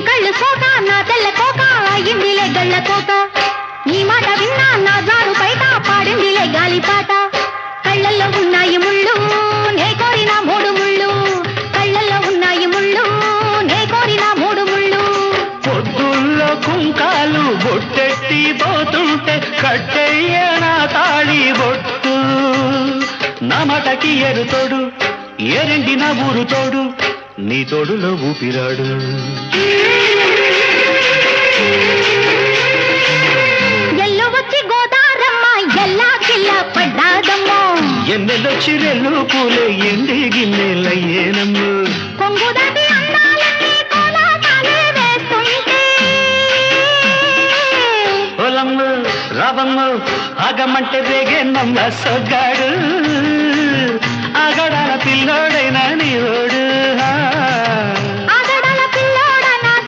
కళ్ళు సోక నా తెల్ల కోక అయ్యిందిలే గళ్ళ కోట నీ మాట విన్నా నా జారు బయట పాడిందిలే గాలిపాట కళ్ళల్లో ఉన్నాయి ముళ్ళు నే కోరిన మూడు ముళ్ళు కళ్ళల్లో ఉన్నాయి ముళ్ళు నే కోరిన మూడు ముళ్ళు పొద్దుల్లో కుంకాలు బొట్టెట్టి పోతుంటే కట్టెయ్య నా తాళి బొట్టు నా మటకి ఎరుతోడు ఏరెండి నా ఊరు తోడు నీ తోడులో ఊపిరాడు ఎల్లు వచ్చి గోదారమ్మ ఎల్లా కిల్ల పడ్డాదమ్మో ఎన్నెలొచ్చి రెల్లు పూలే ఎండి గిన్నెలయ్యేనమ్ము కొంగుదాటి అందాలన్నీ కోలాటాలే వేస్తుంటే పొలమ్ము రావమ్ము ఆగమంటే రేగే నమ్మ సొగ్గాడు ఆగడాల పిల్లోడైనా నీవోడు